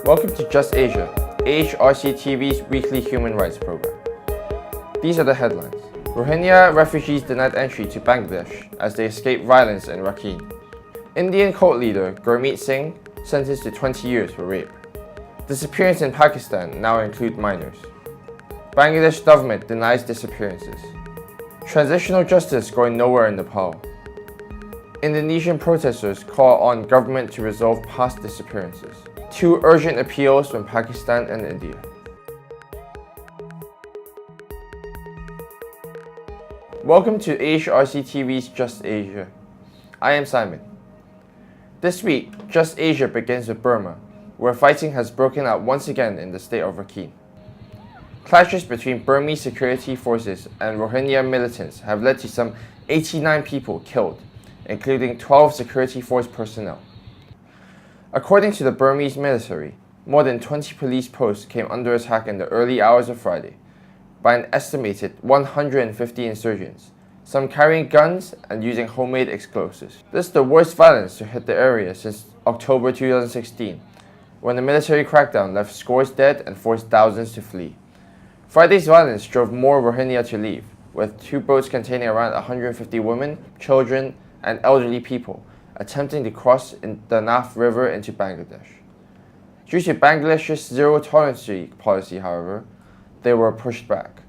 Welcome to Just Asia, AHRC TV's weekly human rights program. These are the headlines. Rohingya refugees denied entry to Bangladesh as they escape violence in Rakhine. Indian cult leader Gurmeet Singh sentenced to 20 years for rape. Disappearances in Pakistan now include minors. Bangladesh government denies disappearances. Transitional justice going nowhere in Nepal. Indonesian protesters call on government to resolve past disappearances. Two urgent appeals from Pakistan and India. Welcome to AHRC TV's Just Asia. I am Simon. This week, Just Asia begins with Burma, where fighting has broken out once again in the state of Rakhine. Clashes between Burmese security forces and Rohingya militants have led to some 89 people killed, including 12 security force personnel. According to the Burmese military, more than 20 police posts came under attack in the early hours of Friday by an estimated 150 insurgents, some carrying guns and using homemade explosives. This is the worst violence to hit the area since October 2016, when the military crackdown left scores dead and forced thousands to flee. Friday's violence drove more Rohingya to leave, with two boats containing around 150 women, children, and elderly people attempting to cross the Naf River into Bangladesh. Due to Bangladesh's zero-tolerance policy, however, they were pushed back.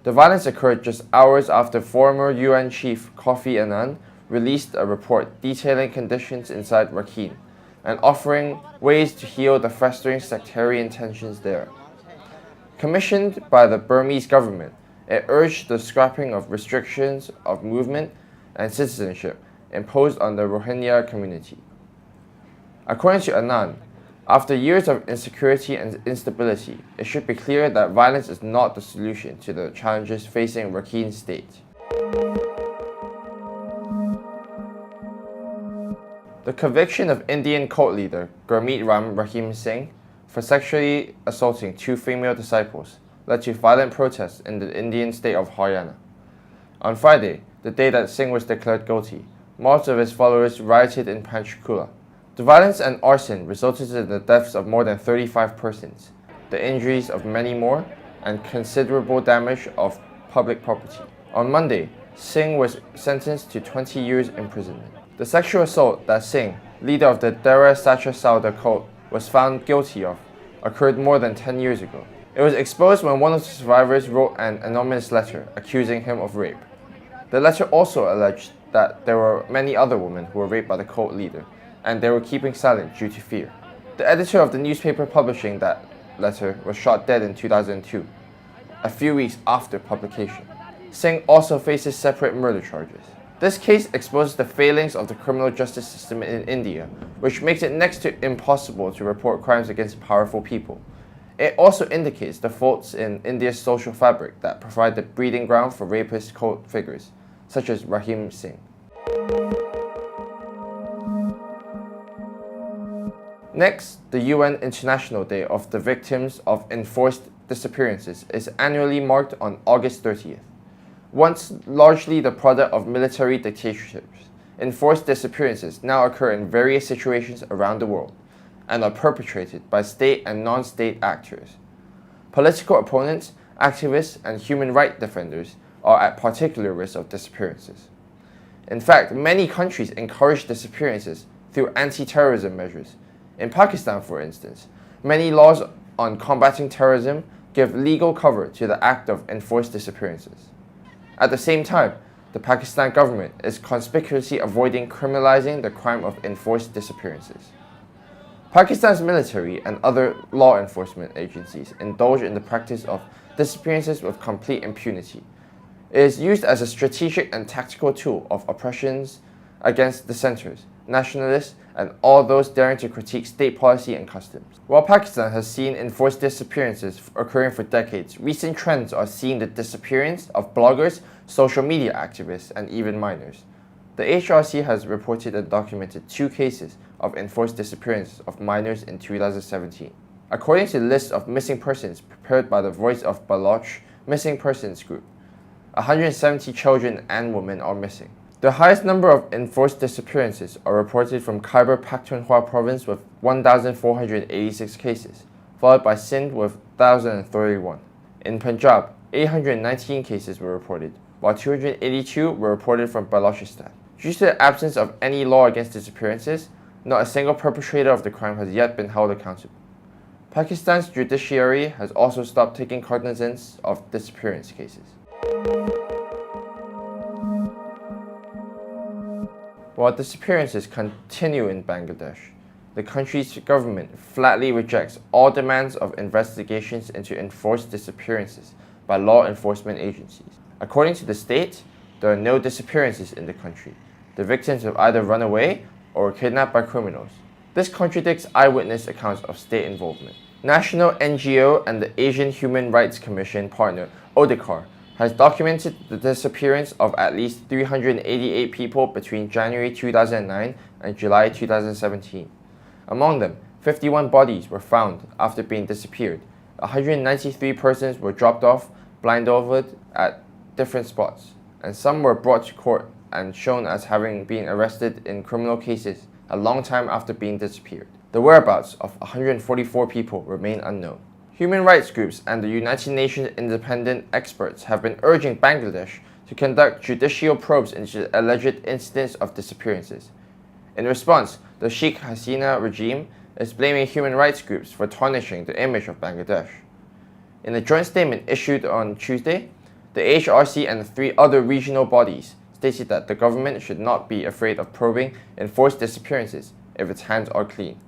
The violence occurred just hours after former UN chief Kofi Annan released a report detailing conditions inside Rakhine and offering ways to heal the festering sectarian tensions there. Commissioned by the Burmese government, it urged the scrapping of restrictions of movement and citizenship imposed on the Rohingya community. According to Annan, after years of insecurity and instability, it should be clear that violence is not the solution to the challenges facing Rakhine state. The conviction of Indian cult leader Gurmeet Ram Rahim Singh for sexually assaulting two female disciples led to violent protests in the Indian state of Haryana. On Friday, the day that Singh was declared guilty, most of his followers rioted in Panchkula. The violence and arson resulted in the deaths of more than 35 persons, the injuries of many more, and considerable damage of public property. On Monday, Singh was sentenced to 20 years imprisonment. The sexual assault that Singh, leader of the Dera Sacha Sauda cult, was found guilty of occurred more than 10 years ago. It was exposed when one of the survivors wrote an anonymous letter accusing him of rape. The letter also alleged that there were many other women who were raped by the cult leader, and they were keeping silent due to fear. The editor of the newspaper publishing that letter was shot dead in 2002, a few weeks after publication. Singh also faces separate murder charges. This case exposes the failings of the criminal justice system in India, which makes it next to impossible to report crimes against powerful people. It also indicates the faults in India's social fabric that provide the breeding ground for rapist cult figures, such as Rahim Singh. Next, the UN International Day of the Victims of Enforced Disappearances is annually marked on August 30th. Once largely the product of military dictatorships, enforced disappearances now occur in various situations around the world and are perpetrated by state and non-state actors. Political opponents, activists, and human rights defenders are at particular risk of disappearances. In fact, many countries encourage disappearances through anti-terrorism measures. In Pakistan, for instance, many laws on combating terrorism give legal cover to the act of enforced disappearances. At the same time, the Pakistan government is conspicuously avoiding criminalizing the crime of enforced disappearances. Pakistan's military and other law enforcement agencies indulge in the practice of disappearances with complete impunity. It is used as a strategic and tactical tool of oppressions against dissenters, nationalists, and all those daring to critique state policy and customs. While Pakistan has seen enforced disappearances occurring for decades, recent trends are seeing the disappearance of bloggers, social media activists, and even minors. The AHRC has reported and documented 2 cases of enforced disappearance of minors in 2017. According to the list of missing persons prepared by the Voice of Baloch Missing Persons Group, 170 children and women are missing. The highest number of enforced disappearances are reported from Khyber Pakhtunkhwa province with 1,486 cases, followed by Sindh with 1,031. In Punjab, 819 cases were reported, while 282 were reported from Balochistan. Due to the absence of any law against disappearances, not a single perpetrator of the crime has yet been held accountable. Pakistan's judiciary has also stopped taking cognizance of disappearance cases. While disappearances continue in Bangladesh, the country's government flatly rejects all demands of investigations into enforced disappearances by law enforcement agencies. According to the state, there are no disappearances in the country. The victims have either run away or were kidnapped by criminals. This contradicts eyewitness accounts of state involvement. National NGO and the Asian Human Rights Commission partner ODIHR has documented the disappearance of at least 388 people between January 2009 and July 2017. Among them, 51 bodies were found after being disappeared. 193 persons were dropped off blindfolded at different spots, and some were brought to court and shown as having been arrested in criminal cases a long time after being disappeared. The whereabouts of 144 people remain unknown. Human rights groups and the United Nations independent experts have been urging Bangladesh to conduct judicial probes into alleged incidents of disappearances. In response, the Sheikh Hasina regime is blaming human rights groups for tarnishing the image of Bangladesh. In a joint statement issued on Tuesday, the AHRC and 3 other regional bodies stated that the government should not be afraid of probing enforced disappearances if its hands are clean.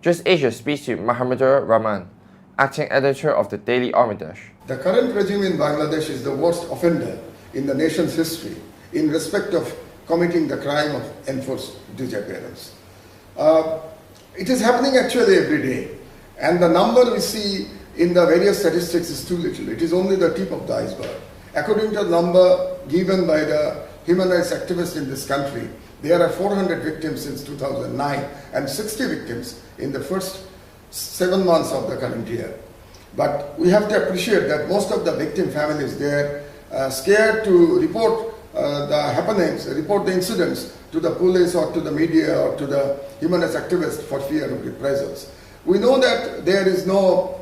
Just Asia speaks to Muhammadur Rahman, acting editor of the Daily Armidash. The current regime in Bangladesh is the worst offender in the nation's history in respect of committing the crime of enforced disappearance. It is happening actually every day, and the number we see in the various statistics is too little. It is only the tip of the iceberg. According to the number given by the human rights activists in this country, there are 400 victims since 2009 and 60 victims in the first 7 months of the current year. But we have to appreciate that most of the victim families, they are scared to report the happenings, report the incidents to the police or to the media or to the human rights activists for fear of reprisals. We know that there is no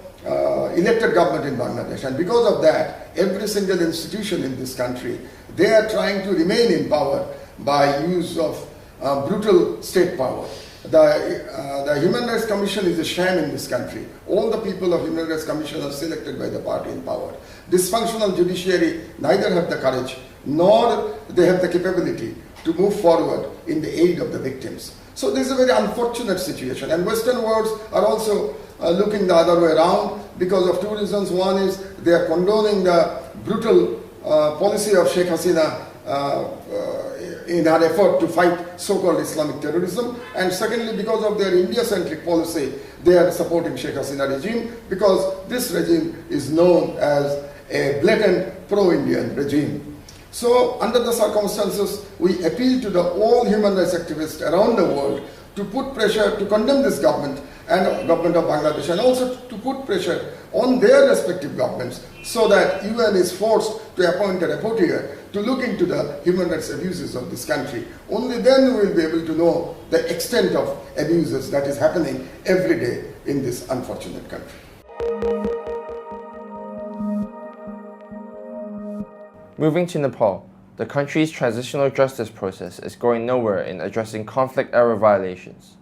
elected government in Bangladesh, and because of that, every single institution in this country, they are trying to remain in power by use of brutal state power. The Human Rights Commission is a sham in this country. All the people of Human Rights Commission are selected by the party in power. Dysfunctional judiciary neither have the courage nor they have the capability to move forward in the aid of the victims. So this is a very unfortunate situation, and Western worlds are also looking the other way around because of 2 reasons. One is they are condoning the brutal policy of Sheikh Hasina in her effort to fight so-called Islamic terrorism, and secondly because of their India-centric policy, they are supporting Sheikh Hasina regime because this regime is known as a blatant pro-Indian regime. So under the circumstances, we appeal to all human rights activists around the world to put pressure to condemn this government and government of Bangladesh, and also to put pressure on their respective governments so that UN is forced to appoint a rapporteur to look into the human rights abuses of this country. Only then we will be able to know the extent of abuses that is happening every day in this unfortunate country. Moving to Nepal, the country's transitional justice process is going nowhere in addressing conflict-era violations.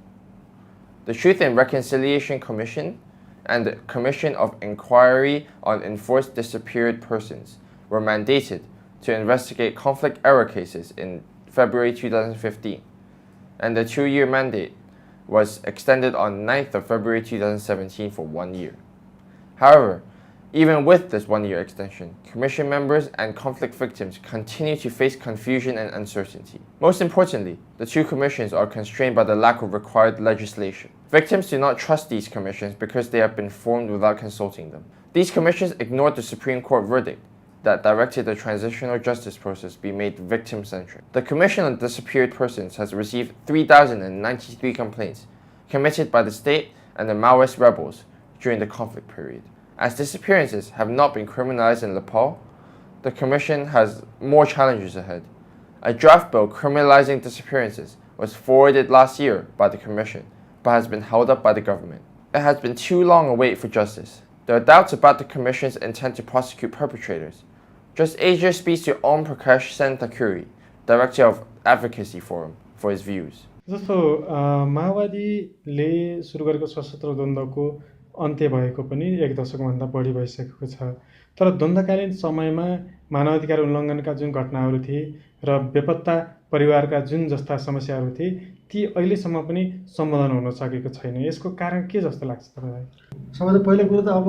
The Truth and Reconciliation Commission and the Commission of Inquiry on Enforced Disappeared Persons were mandated to investigate conflict-era cases in February 2015, and the 2-year mandate was extended on 9th of February 2017 for 1 year. However, even with this 1-year extension, Commission members and conflict victims continue to face confusion and uncertainty. Most importantly, the 2 commissions are constrained by the lack of required legislation. Victims do not trust these commissions because they have been formed without consulting them. These commissions ignored the Supreme Court verdict that directed the transitional justice process be made victim-centric. The Commission on Disappeared Persons has received 3,093 complaints committed by the state and the Maoist rebels during the conflict period. As disappearances have not been criminalized in Nepal, the Commission has more challenges ahead. A draft bill criminalizing disappearances was forwarded last year by the Commission, but has been held up by the government. It has been too long a wait for justice. There are doubts about the Commission's intent to prosecute perpetrators. Just Asia speaks to Om Prakash Senthakuri, Director of Advocacy Forum, for his views. जस्तो माओवादीले सुरु गरेको सशस्त्र द्वन्द्वको अन्त्य भएको पनि 1 दशकभन्दा बढी भइसकेको छ। तर द्वन्द्वकालीन समयमा मानवाधिकार उल्लङ्घनका जुन घटनाहरू थिए र बेपत्ता परिवारका जुन जस्ता समस्याहरू थिए ती अहिलेसम्म पनि सम्बोधन हुन सकेको छैन। यसको कारण के जस्तो लाग्छ तपाईलाई? सबैभन्दा पहिलो कुरो त अब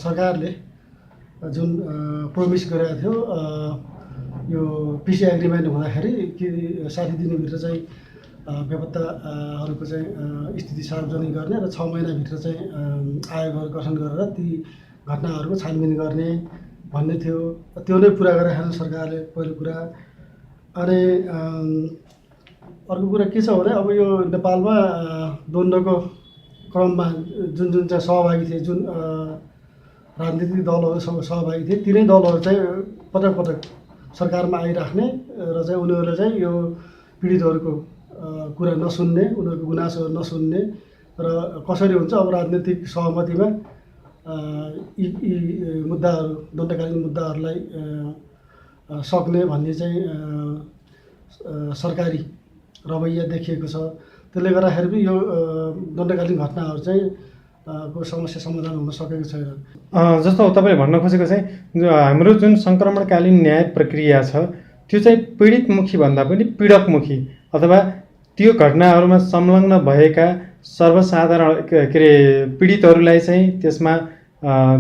सरकारले जुन प्रोमिस गरेको थियो यो पिसी एग्रिमेन्ट हुँदाखेरि कि 60 दिनभित्र चाहिँ बेपत्ताहरूको चाहिँ स्थिति सार्वजनिक गर्ने र 6 महिनाभित्र चाहिँ आयोगहरू गठन गरेर ती घटनाहरूको छानबिन गर्ने भन्ने थियो। त्यो नै पुरा गरेर सरकारले पहिलो कुरा। अनि अर्को कुरा के छ भने अब यो नेपालमा द्वन्द्वको क्रममा जुन जुन चाहिँ सहभागी थिए, जुन राजनीतिक दलहरू सहभागी थिए, तिनै दलहरू चाहिँ पटक पटक सरकारमा आइराख्ने र चाहिँ उनीहरूले चाहिँ यो पीडितहरूको कुरा नसुन्ने, उनीहरूको गुनासोहरू नसुन्ने र कसरी हुन्छ अब राजनीतिक सहमतिमा यी मुद्दाहरू दण्डकालीन मुद्दाहरूलाई सक्ने भन्ने चाहिँ सरकारी रवैया देखिएको छ। त्यसले गर्दाखेरि पनि यो दण्डकालीन घटनाहरू चाहिँ को समस्या समाधान हुन सकेको छैन। जस्तो तपाईले भन्न खोजेको चाहिँ हाम्रो जुन संक्रमणकालीन न्याय प्रक्रिया छ त्यो चाहिँ पीडितमुखी भन्दा पनि पीडकमुखी अथवा त्यो घटनाहरूमा संलग्न भएका सर्वसाधारण के अरे पीडितहरूलाई चाहिँ त्यसमा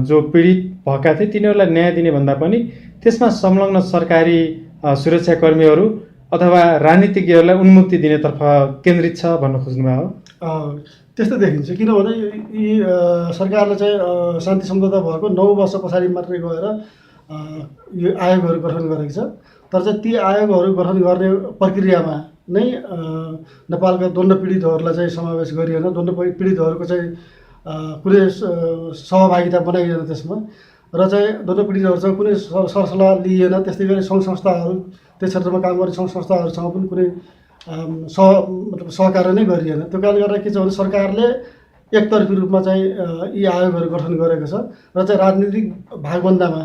जो पीडित भएका थिए तिनीहरूलाई न्याय दिने भन्दा पनि त्यसमा संलग्न सरकारी सुरक्षाकर्मीहरू अथवा राजनीतिज्ञहरूलाई उन्मुक्ति दिनेतर्फ केन्द्रित छ भन्न खोज्नुभयो? त्यस्तो देखिन्छ। किनभने यी सरकारले चाहिँ शान्ति सम्झौता भएको 9 वर्ष पछाडि मात्रै गएर यो आयोगहरू गठन गरेको छ। तर चाहिँ ती आयोगहरू गठन गर्ने प्रक्रियामा नै नेपालका द्वन्द्व पीडितहरूलाई चाहिँ समावेश गरिएन, द्वन्द्व पीडितहरूको चाहिँ कुनै सहभागिता बनाइएन त्यसमा र चाहिँ द्वन्द्व पीडितहरूसँग कुनै सरसल्लाह लिइएन। त्यस्तै गरी सङ्घ संस्थाहरू त्यस क्षेत्रमा काम गर्ने सङ्घ संस्थाहरूसँग पनि कुनै मतलब सहकार्य नै गरिएन। त्यो कारणले गर्दा के छ भने सरकारले एकतर्फी रूपमा चाहिँ यी आयोगहरू गठन गरेको छ र चाहिँ राजनीतिक भागबन्दामा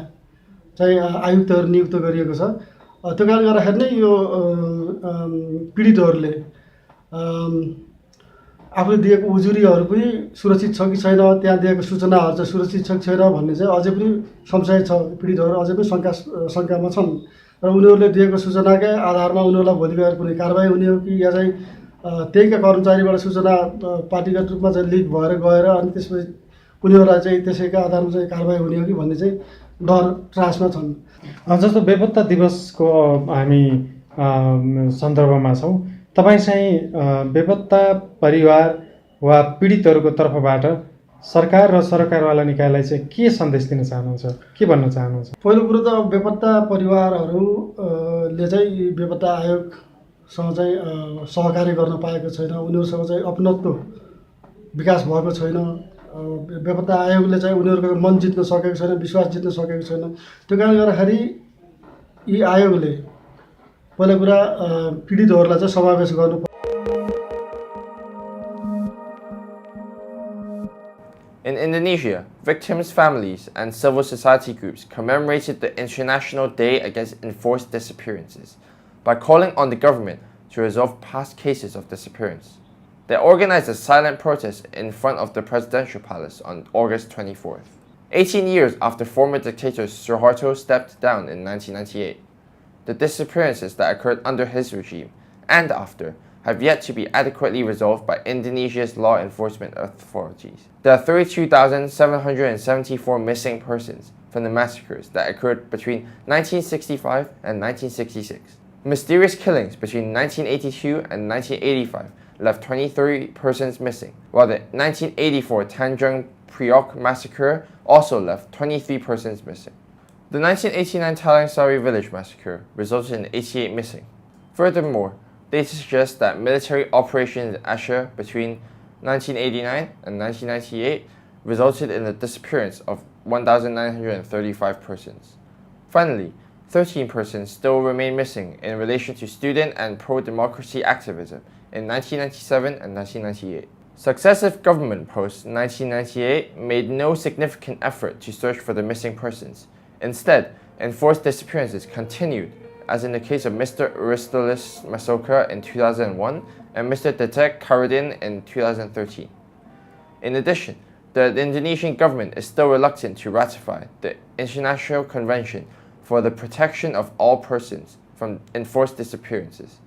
चाहिँ आयुक्तहरू नियुक्त गरिएको छ। त्यो कारणले गर्दाखेरि नै यो पीडितहरूले आफूले दिएको उजुरीहरू पनि सुरक्षित छ कि छैन, त्यहाँ दिएको सूचनाहरू चाहिँ सुरक्षित छ कि छैन भन्ने चाहिँ अझै पनि संशय छ। पीडितहरू अझै पनि शङ्कामा छन् र उनीहरूले दिएको सूचनाकै आधारमा उनीहरूलाई भोलि गएर कुनै कारबाही हुने हो कि या चाहिँ त्यहीका कर्मचारीबाट सूचना पार्टीगत रूपमा चाहिँ लिक भएर गएर अनि त्यसपछि उनीहरूलाई चाहिँ त्यसैका आधारमा चाहिँ कारबाही हुने हो कि भन्ने चाहिँ डर त्रासमा छन्। जस्तो बेपत्ता दिवसको हामी सन्दर्भमा छौँ, तपाईँ चाहिँ बेपत्ता परिवार वा पीडितहरूको तर्फबाट सरकार र सरकारवाला निकायलाई चाहिँ के सन्देश दिन चाहनुहुन्छ, के भन्न चाहनुहुन्छ? पहिलो कुरो त बेपत्ता परिवारहरूले चाहिँ बेपत्ता आयोगसँग चाहिँ सहकार्य गर्न पाएको छैन, उनीहरूसँग चाहिँ अपनत्व विकास भएको छैन। बेपत्ता आयोगले चाहिँ उनीहरूको मन जित्न सकेको छैन, विश्वास जित्न सकेको छैन। त्यो कारणले गर्दाखेरि यी आयोगले पहिलो कुरा पीडितहरूलाई चाहिँ समावेश गर्नु। In Indonesia, victims' families and civil society groups commemorated the International Day Against Enforced Disappearances by calling on the government to resolve past cases of disappearance. They organized a silent protest in front of the presidential palace on August 24th. 18 years after former dictator Suharto stepped down in 1998, the disappearances that occurred under his regime and after have yet to be adequately resolved by Indonesia's law enforcement authorities. There are 32,774 missing persons from the massacres that occurred between 1965 and 1966. Mysterious killings between 1982 and 1985 left 23 persons missing, while the 1984 Tanjung Priok massacre also left 23 persons missing. The 1989 Talang Sari village massacre resulted in 88 missing. Furthermore, they suggest that military operations in Asher between 1989 and 1998 resulted in the disappearance of 1,935 persons. Finally, 13 persons still remain missing in relation to student and pro-democracy activism in 1997 and 1998. Successive government post-1998 made no significant effort to search for the missing persons. Instead, enforced disappearances continued, as in the case of Mr. Aristoteles Masoka in 2001 and Mr. Detek Karadin in 2013. In addition, the Indonesian government is still reluctant to ratify the International Convention for the Protection of All Persons from Enforced Disappearances,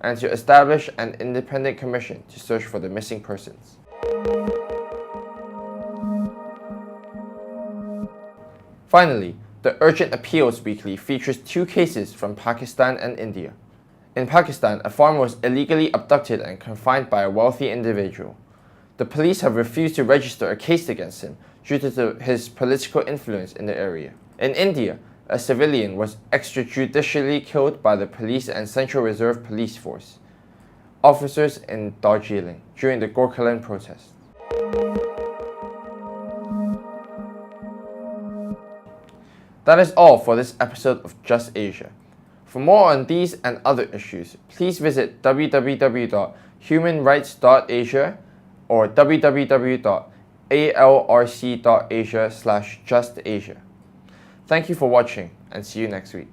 and to establish an independent commission to search for the missing persons. Finally, the Urgent Appeals Weekly features 2 cases from Pakistan and India. In Pakistan, a farmer was illegally abducted and confined by a wealthy individual. The police have refused to register a case against him due to his political influence in the area. In India, a civilian was extrajudicially killed by the police and Central Reserve Police Force officers in Darjeeling during the Gorkhaland protests. That is all for this episode of Just Asia. For more on these and other issues, please visit www.humanrights.asia or www.alrc.asia/justasia. Thank you for watching and see you next week.